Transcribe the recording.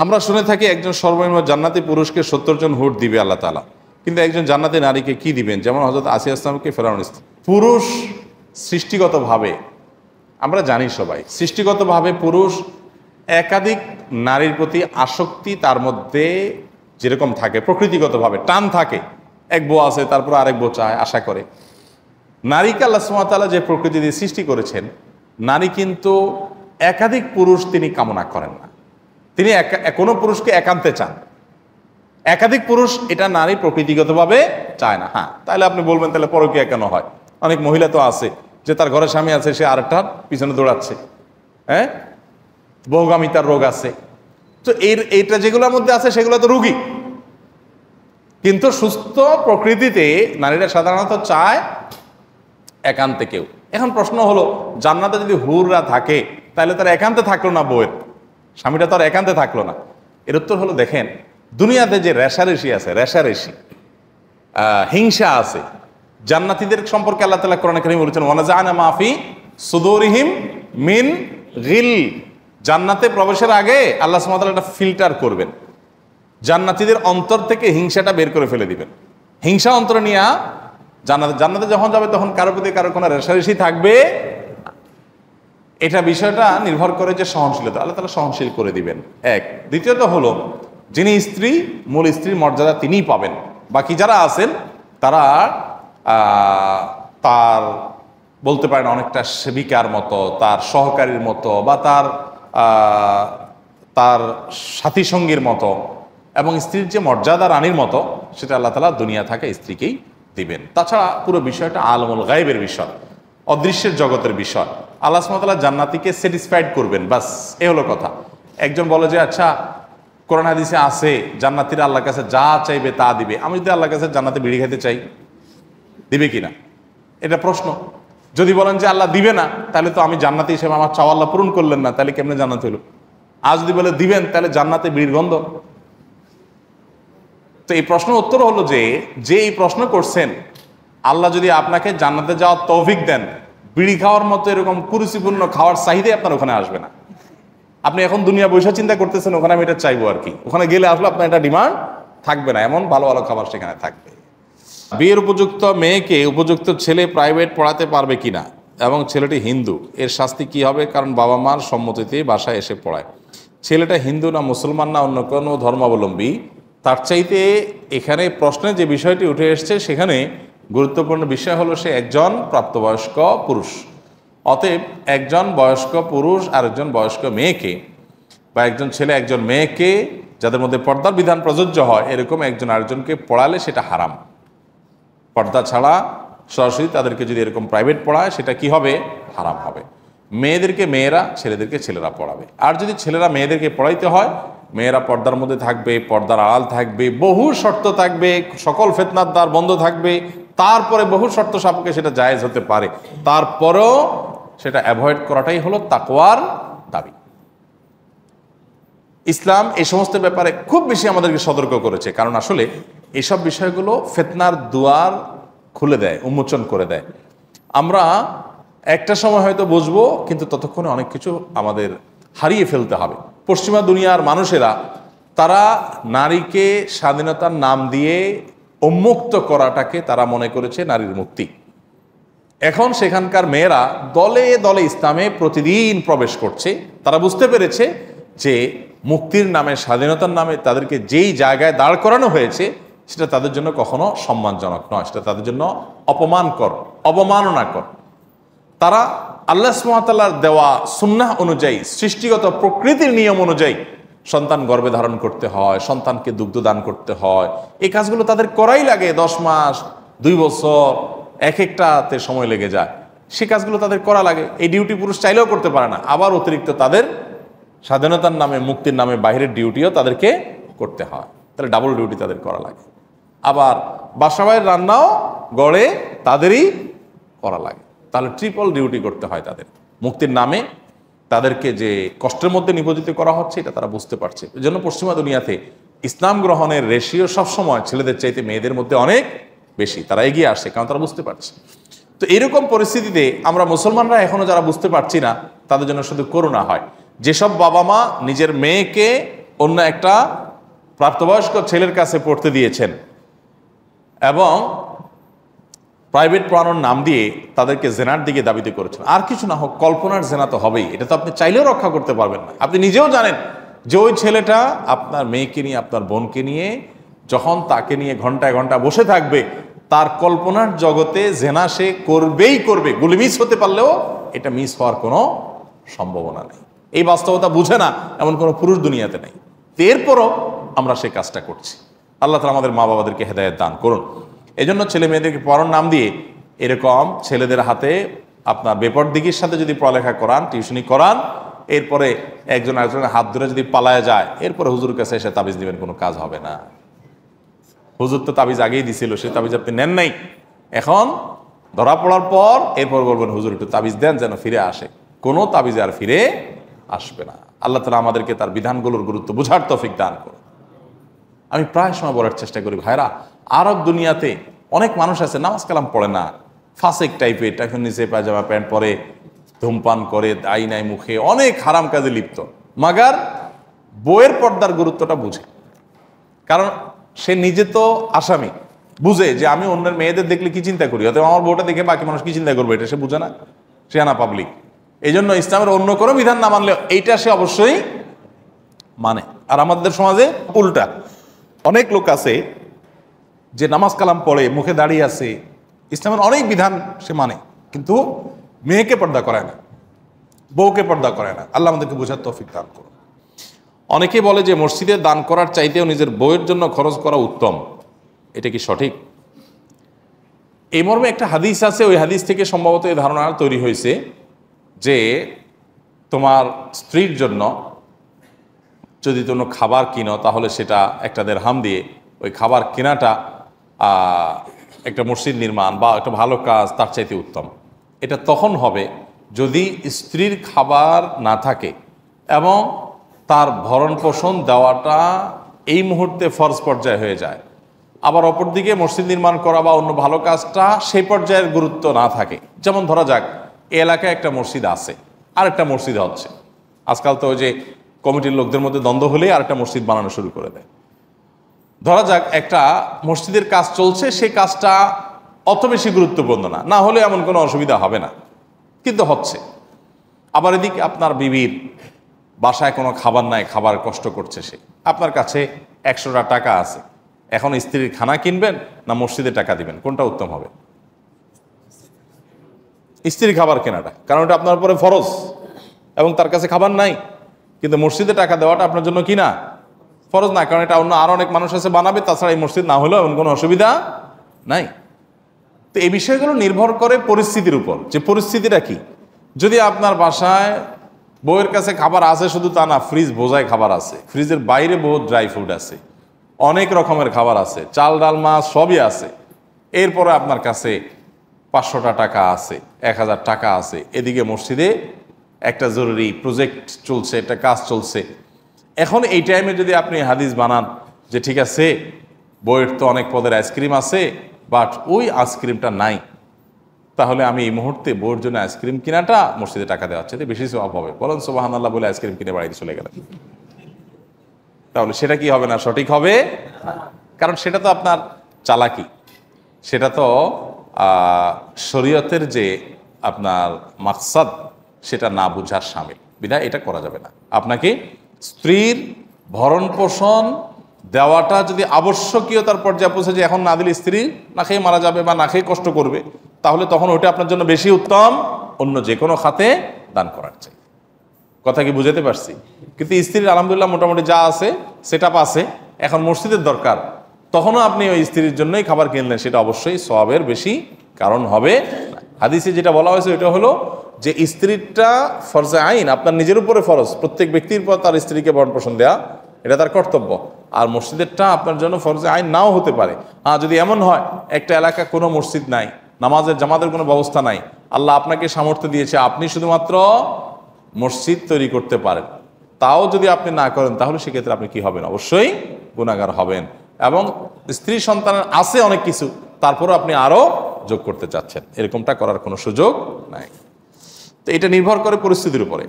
আমরা শুনে থাকি একজন সর্বনিম্ন জান্নাতি পুরুষকে 70 জন হুর দিবে আল্লাহ তাআলা, কিন্তু একজন জান্নাতি নারীকে কি দিবেন? যেমন হযরত আসিয়া ইসলামকে ফেরাউন স্ত্রী। পুরুষ সৃষ্টিগতভাবে, আমরা জানি সবাই, সৃষ্টিগতভাবে পুরুষ একাধিক নারীর প্রতি আসক্তি তার মধ্যে যেরকম থাকে, প্রকৃতিগতভাবে টান থাকে। এক বউ আছে, তারপর আরেক বউ চায়, আশা করে। নারীকে আল্লাহ সুবহানাহু ওয়া তাআলা যে প্রকৃতি দিয়ে সৃষ্টি করেছেন, নারী কিন্তু একাধিক পুরুষ তিনি কামনা করেন না। তিনি কোনো পুরুষকে একান্তে চান। একাধিক পুরুষ এটা নারী প্রকৃতিগতভাবে চায় না। হ্যাঁ, তাহলে আপনি বলবেন তাহলে পরকীয়া কেন হয়? অনেক মহিলা তো আছে যে তার ঘরে স্বামী আছে, সে আরেকটার পিছনে দৌড়াচ্ছে। হ্যাঁ, বহুগামিতার রোগ আছে। তো এইটা যেগুলোর মধ্যে আছে সেগুলো তো রোগী। কিন্তু সুস্থ প্রকৃতিতে নারীরা সাধারণত চায় একান্তে কেউ। এখন প্রশ্ন হলো, জান্নাতে যদি হুররা থাকে তাহলে তার একান্তে থাকলো না, বউয়ের স্বামীটা তো আর একান্তে থাকলো না। এর উত্তর হলো, দেখেন দুনিয়াতে যে রেশারেশি আছে, রেশারেশি হিংসা আছে, জান্নাতীদের সম্পর্কে আল্লাহ তাআলা কোরআনে কারীমে বলেছেন ওয়ানাযা'না মা ফি সুদুরিহিম মিন গিল। জান্নাতে প্রবেশের আগে আল্লাহ সুবহানাহু ওয়া তাআলা একটা ফিল্টার করবেন, জান্নাতীদের অন্তর থেকে হিংসাটা বের করে ফেলে দিবেন। হিংসা অন্তরে নিয়ে জান্নাতে যখন যাবে তখন কারোর প্রতি কারোর কোনো রেশারেশি থাকবে। এটা বিষয়টা নির্ভর করে যে সহনশীলতা, আল্লাহ তাআলা সহনশীল করে দিবেন। এক। দ্বিতীয়ত হলো, যিনি স্ত্রী, মূল স্ত্রীর মর্যাদা তিনিই পাবেন। বাকি যারা আছেন তারা তার বলতে পারেন অনেকটা সেবিকার মতো, তার সহকারীর মতো, বা তার সাথী সঙ্গীর মতো, এবং স্ত্রীর যে মর্যাদা রানীর মতো, সেটা আল্লাহ তাআলা দুনিয়া থাকা স্ত্রীকেই দিবেন। তাছাড়া পুরো বিষয়টা আলমুল গায়বের বিষয়, অদৃশ্যের জগতের বিষয়। আল্লাহ সুবহানাহু ওয়া তাআলা জান্নাতীকে স্যাটিসফাইড করবেন, বাস এ হলো কথা। একজন বলে যে আচ্ছা কোরআন হাদিসে আছে জান্নাতীরা আল্লাহর কাছে যা চাইবে তা দিবে, আমি যদি আল্লাহর কাছে জান্নাতে বিড়ি খেতে চাই, দিবে কিনা? এটা প্রশ্ন। যদি বলেন যে আল্লাহ দিবে না, তাহলে তো আমি জান্নাতি হিসেবে আমার চাওয়া আল্লাহ পূরণ করলেন না, তাহলে কেমনে জান্নাত হইল? আর যদি বলে দিবেন, তাহলে জান্নাতে বিড়ির গন্ধ। তো এই প্রশ্ন উত্তর হলো যে এই প্রশ্ন করছেন, আল্লাহ যদি আপনাকে জান্নাতে যাওয়ার তৌফিক দেন, বিড়ি খাওয়ার মতো এরকম কুরুচিপূর্ণ খাওয়ার চাহিদাই আপনার ওখানে আসবে না। আপনি এখন দুনিয়া বৈশা চিন্তা করতেছেন ওখানে আমি এটা চাইবো আর কি, ওখানে গেলে আসলে আপনার এটা ডিমান্ড থাকবে না, এমন ভালো ভালো খাবার সেখানে থাকবে। বিয়ের উপযুক্ত মেয়েকে উপযুক্ত ছেলে প্রাইভেট পড়াতে পারবে কিনা, এবং ছেলেটি হিন্দু, এর শাস্তি কি হবে? কারণ বাবা মার সম্মতিতে বাসায় এসে পড়ায়। ছেলেটা হিন্দু না মুসলমান না অন্য কোনো ধর্মাবলম্বী, তার চাইতে এখানে প্রশ্নে যে বিষয়টি উঠে এসছে সেখানে গুরুত্বপূর্ণ বিষয় হলো সে একজন প্রাপ্তবয়স্ক পুরুষ। অতএব একজন বয়স্ক পুরুষ আর একজন বয়স্ক মেয়েকে, বা একজন ছেলে একজন মেয়েকে, যাদের মধ্যে পর্দার বিধান প্রযোজ্য হয়, এরকম একজন আরেকজনকে পড়ালে সেটা হারাম। পর্দা ছাড়া সরাসরি তাদেরকে যদি এরকম প্রাইভেট পড়ায়, সেটা কি হবে? হারাম হবে। মেয়েদেরকে মেয়েরা, ছেলেদেরকে ছেলেরা পড়াবে। আর যদি ছেলেরা মেয়েদেরকে পড়াইতে হয়, মেয়েরা পর্দার মধ্যে থাকবে, পর্দার আড়াল থাকবে, বহু শর্ত থাকবে, সকল ফিতনার দ্বার বন্ধ থাকবে, তারপরে বহু শর্ত সাপেক্ষে সেটা জায়েজ হতে পারে, তারপরেও সেটা অ্যাভয়েড করাটাই হলো তাকওয়ার দাবি। ইসলাম এই সমস্ত ব্যাপারে খুব বেশি আমাদেরকে সতর্ক করেছে, কারণ আসলে এইসব বিষয়গুলো ফিতনার দুয়ার খুলে দেয়, উন্মোচন করে দেয়। আমরা একটা সময় হয়তো বুঝবো, কিন্তু ততক্ষণে অনেক কিছু আমাদের হারিয়ে ফেলতে হবে। পশ্চিমা দুনিয়ার মানুষেরা তারা নারীকে স্বাধীনতার নাম দিয়ে উন্মুক্ত করাটাকে তারা মনে করেছে নারীর মুক্তি। এখন সেখানকার মেয়েরা দলে দলে ইসলামে প্রতিদিন প্রবেশ করছে। তারা বুঝতে পেরেছে যে মুক্তির নামে, স্বাধীনতার নামে তাদেরকে যেই জায়গায় দাঁড় করানো হয়েছে সেটা তাদের জন্য কখনো সম্মানজনক নয়, সেটা তাদের জন্য অপমানকর, অবমাননাকর। তারা আল্লাহ সুবহানাহু ওয়া তাআলার দেওয়া সুন্নাহ অনুযায়ী, সৃষ্টিগত প্রকৃতির নিয়ম অনুযায়ী সন্তান গর্ভে ধারণ করতে হয়, সন্তানকে দুগ্ধ দান করতে হয়, এই কাজগুলো তাদের করাই লাগে। 10 মাস, 2 বছর, এক একটাতে সময় লেগে যায়, সে কাজগুলো তাদের করা লাগে। এই ডিউটি পুরুষ চাইলেও করতে পারে না। আবার অতিরিক্ত তাদের স্বাধীনতার নামে, মুক্তির নামে বাইরের ডিউটিও তাদেরকে করতে হয়, তাহলে ডাবল ডিউটি তাদের করা লাগে। আবার বাসাবাড়ির রান্নাও গড়ে তাদেরই করা লাগে, তাহলে ট্রিপল ডিউটি করতে হয় তাদের। মুক্তির নামে তাদেরকে যে কষ্টের মধ্যে নিয়োজিত করা হচ্ছে এটা তারা বুঝতে পারছে। এই জন্য পশ্চিমা দুনিয়াতে ইসলাম গ্রহণের রেশিও সবসময় ছেলেদের চাইতে মেয়েদের মধ্যে অনেক বেশি, তারা এগিয়ে আসছে, কারণ তারা বুঝতে পারছে। তো এরকম পরিস্থিতিতে আমরা মুসলমানরা এখনো যারা বুঝতে পারছি না, তাদের জন্য শুধু করুণা হয়। যেসব বাবা মা নিজের মেয়েকে অন্য একটা প্রাপ্তবয়স্ক ছেলের কাছে পড়তে দিয়েছেন এবং প্রাইভেট পড়ানোর নাম দিয়ে তাদেরকে জেনার দিকে দাবিতে করেছেন। আর কিছু না হোক, কল্পনার জেনা তো হবেই, এটা তো আপনি চাইলেও রক্ষা করতে পারবেন না। আপনি নিজেও জানেন যে ওই ছেলেটা আপনার মেয়েকে নিয়ে, আপনার বোনকে নিয়ে যখন তাকে নিয়ে ঘন্টায় ঘন্টা বসে থাকবে, তার কল্পনার জগতে জেনা সে করবেই করবে। গুলি মিস হতে পারলেও এটা মিস হওয়ার কোনো সম্ভাবনা নেই। এই বাস্তবতা বুঝে না এমন কোনো পুরুষ দুনিয়াতে নেই। এরপরও আমরা সেই কাজটা করছি। আল্লাহ তাআলা আমাদের মা বাবাদেরকে হেদায়েত দান করুন। এজন্য ছেলে মেয়েদেরকে পড়ানোর নাম দিয়ে এরকম ছেলেদের হাতে আপনার বেপরদিগির সাথে যদি পড়ালেখা করান, টিউশনি করান, এরপরে একজন আরেকজনের হাত ধরে যদি পালায় যায়, এরপরে হুজুর কাছে এসে তাবিজ দিবেন, কোনো কাজ হবে না। হুজুর তো তাবিজ আগেই দিছিল, সে তাবিজ আপনি নেন নাই, এখন ধরা পড়ার পর এরপর বলবেন হুজুর একটু তাবিজ দেন যেন ফিরে আসে। কোনো তাবিজ আর ফিরে আসবে না। আল্লাহ তাআলা আমাদেরকে তার বিধানগুলোর গুরুত্ব বুঝার তৌফিক দান করুন। আমি প্রায় সময় বলার চেষ্টা করি, ভাইরা, আরব দুনিয়াতে অনেক মানুষ আছে নামাজ কালাম পড়ে না, ফাসেক টাইপের, টাইপের নিচে পায়জামা প্যান্ট পরে, ধূমপান করে, আইনায় মুখে অনেক হারাম কাজে লিপ্ত, মাগার বইয়ের পর্দার গুরুত্বটা বুঝে। কারণ সে নিজে তো আসামি, বুঝে যে আমি অন্যের মেয়েদের দেখলে কি চিন্তা করি, অথবা আমার বউটা দেখে বাকি মানুষ কি চিন্তা করবে, এটা সে বুঝে না, সে আনা পাবলিক। এই জন্য ইসলামের অন্য কোনো বিধান না মানলে এইটা সে অবশ্যই মানে। আর আমাদের সমাজে উল্টা, অনেক লোক আছে যে নামাজ কালাম পড়ে, মুখে দাঁড়িয়ে আছে, ইসলামের অনেক বিধান সে মানে, কিন্তু মেয়েকে পর্দা করে না, বউকে পর্দা করে না। আল্লাহ আমাদেরকে বোঝার তৌফিক দান করুন। অনেকে বলে যে মসজিদে দান করার চাইতেও নিজের বউয়ের জন্য খরচ করা উত্তম, এটা কি সঠিক? এই মর্মে একটা হাদিস আছে, ওই হাদিস থেকে সম্ভবত এই ধারণা তৈরি হয়েছে যে তোমার স্ত্রীর জন্য যদি কোনো খাবার কিনো, তাহলে সেটা একটা দিরহাম দিয়ে ওই খাবার কেনাটা একটা মসজিদ নির্মাণ বা একটা ভালো কাজ তার চাইতে উত্তম। এটা তখন হবে যদি স্ত্রীর খাবার না থাকে এবং তার ভরণ পোষণ দেওয়াটা এই মুহূর্তে ফরজ পর্যায়ে হয়ে যায়। আবার অপরদিকে মসজিদ নির্মাণ করা বা অন্য ভালো কাজটা সেই পর্যায়ের গুরুত্ব না থাকে। যেমন ধরা যাক এই এলাকায় একটা মসজিদ আছে, আর একটা মসজিদ হচ্ছে, আজকাল তো ওই যে কমিটির লোকদের মধ্যে দ্বন্দ্ব হলেই আর একটা মসজিদ বানানো শুরু করে দেয়। ধরা যাক একটা মসজিদের কাজ চলছে, সেই কাজটা অত বেশি গুরুত্বপূর্ণ না, না হলে এমন কোনো অসুবিধা হবে না, কিন্তু হচ্ছে। আবার এদিকে আপনার বিবির বাসায় কোনো খাবার নাই, খাবার কষ্ট করছে সে, আপনার কাছে 100টা টাকা আছে, এখন স্ত্রীর খানা কিনবেন না মসজিদে টাকা দিবেন, কোনটা উত্তম হবে? স্ত্রীর খাবার কেনাটা, কারণ এটা আপনার উপরে ফরজ এবং তার কাছে খাবার নাই। কিন্তু মসজিদে টাকা দেওয়াটা আপনার জন্য কি না? ফরজ না, কারণ এটা অন্য আরো অনেক মানুষ আছে বানাবে, তাছাড়া এই মসজিদ না হলেও এমন কোনো অসুবিধা নাই। তো এই বিষয়গুলো নির্ভর করে পরিস্থিতির উপর, যে পরিস্থিতিটা কি। যদি আপনার বাসায় বউয়ের কাছে খাবার আছে শুধু তা না, ফ্রিজ বোঝায় খাবার আছে, ফ্রিজের বাইরে বহুত ড্রাই ফ্রুট আছে, অনেক রকমের খাবার আছে, চাল ডাল মাছ সবই আছে, এরপরে আপনার কাছে 500টা টাকা আছে, 1000 টাকা আছে, এদিকে মসজিদে একটা জরুরি প্রজেক্ট চলছে, একটা কাজ চলছে। এখন এই টাইমে যদি আপনি হাদিস বানান যে ঠিক আছে বইয়ের তো অনেক পদের আইসক্রিম আছে, বাট ওই আইসক্রিমটা নাই, তাহলে আমি এই মুহূর্তে বউয়ের জন্য আইসক্রিম কিনাটা মসজিদে টাকা দেওয়ার চাইতে বেশি সওয়াব হবে, বলেন সুবহানাল্লাহ বলে আইসক্রিম কিনে বাড়িতে চলে গেলেন, তাহলে সেটা কি হবে না? সঠিক হবে। কারণ সেটা তো আপনার চালাকি, সেটা তো শরীয়তের যে আপনার মাকসাদ সেটা না বুঝার শামিল, বিধায় এটা করা যাবে না। আপনাকে স্ত্রীর ভরণ পোষণ দেওয়াটা যদি আবশ্যকীয়তার পর্যায়ে পৌঁছে যে এখন না দিলে স্ত্রী না খেয়ে মারা যাবে বা না খেয়ে কষ্ট করবে, তাহলে তখন ওইটা আপনার জন্য বেশি উত্তম অন্য যে কোনো খাতে দান করার চাই। কথা কি বুঝাতে পারছি? কিন্তু স্ত্রীর আলহামদুলিল্লাহ মোটামুটি যা আছে সেটা আছে, এখন মসজিদের দরকার, তখনও আপনি ওই স্ত্রীর জন্যই খাবার কিনলেন, সেটা অবশ্যই সওয়াবের বেশি কারণ হবে। হাদিসে যেটা বলা হয়েছে ওইটা হলো যে স্ত্রীটা ফরজে আইন, আপনার নিজের উপরে ফরজ, প্রত্যেক ব্যক্তির পর তার স্ত্রীকে ভরণ পোষণ দেওয়া এটা তার কর্তব্য। আর মসজিদেরটা আপনার জন্য ফরজে আইন নাও হতে পারে। যদি এমন হয় একটা এলাকা কোনো মসজিদ নাই, নামাজের জামাতের কোনো ব্যবস্থা নাই, আল্লাহ আপনাকে সামর্থ্য দিয়েছে, আপনি শুধুমাত্র মসজিদ তৈরি করতে পারেন, তাও যদি আপনি না করেন তাহলে সেক্ষেত্রে আপনি কি হবেন? অবশ্যই গুনাহগার হবেন। এবং স্ত্রী সন্তানের আছে অনেক কিছু, তারপরও আপনি আরো যোগ করতে চাচ্ছেন, এরকমটা করার কোনো সুযোগ নাই। তো এটা নির্ভর করে পরিস্থিতির উপরে।